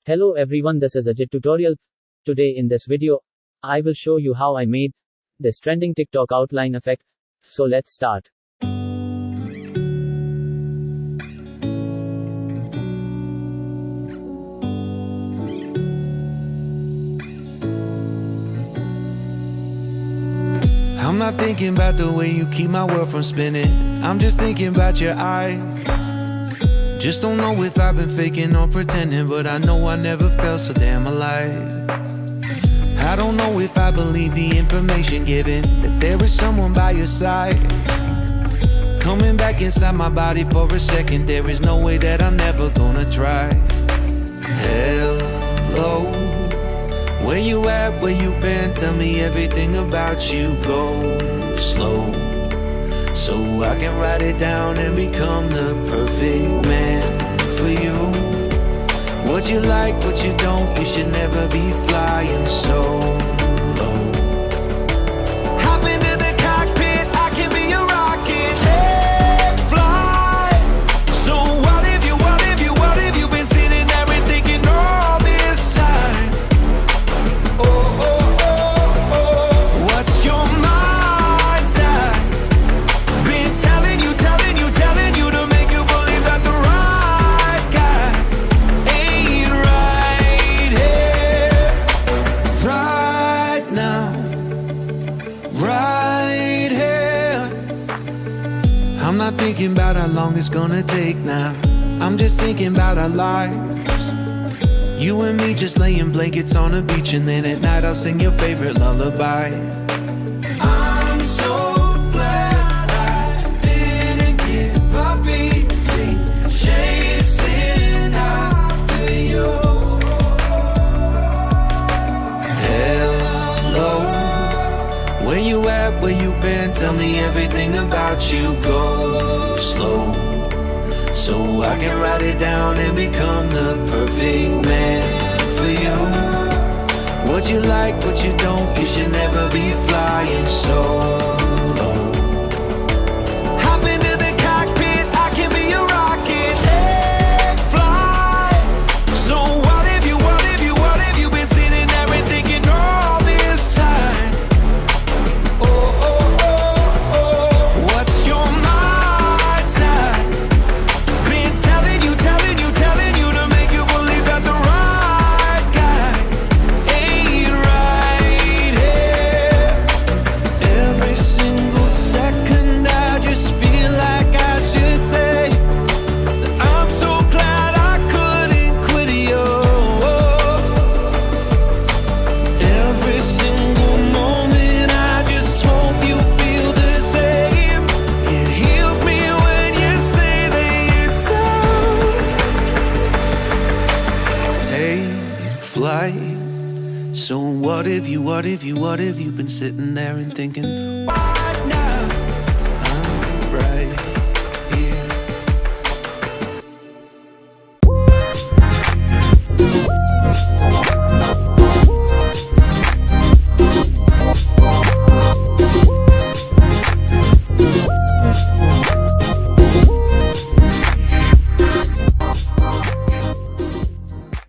Hello everyone, this is Ajittutorial. Today in this video, I will show you how I made this trending TikTok outline effect. So let's start. I'm not thinking about the way you keep my world from spinning. I'm just thinking about your eyes. Just don't know if I've been faking or pretending, but I know I never felt so damn alive. I don't know if I believe the information given, that there is someone by your side, coming back inside my body for a second. There is no way that I'm never gonna try. Hello, where you at, where you been? Tell me everything about you. Go slow, so I can write it down and become the perfect man for you. What you like, what you don't, you should never be flying so low. Hop into the cockpit, I can be a rocket. Take flight. So what if you been sitting there and thinking all this time? What's your mind's at? Been telling you to make you believe that the right guy ain't right here, right now, right here. I'm not thinking about how long it's gonna take now. I'm just thinking about our lives. You and me just laying blankets on a beach, and then at night I'll sing your favorite lullaby. I'm so glad I didn't give up easy, chasing after you. Hello, where you at, where you been? Tell me everything about you. Go slow, so I can write it down and become the perfect man for you. What you like, what you don't, you should never be flying so low. Hop into the cockpit, I can be a rocket. Take flight. So what if you been sitting there and thinking all this time? What's your mind's at? Been telling you to make you believe that the right guy ain't right here. Every single second I just feel like I should say that I'm so glad I couldn't quit you. Every single moment I just hope you feel the same. It heals me when you say that you're done. Take flight. So what if you been sitting there and thinking,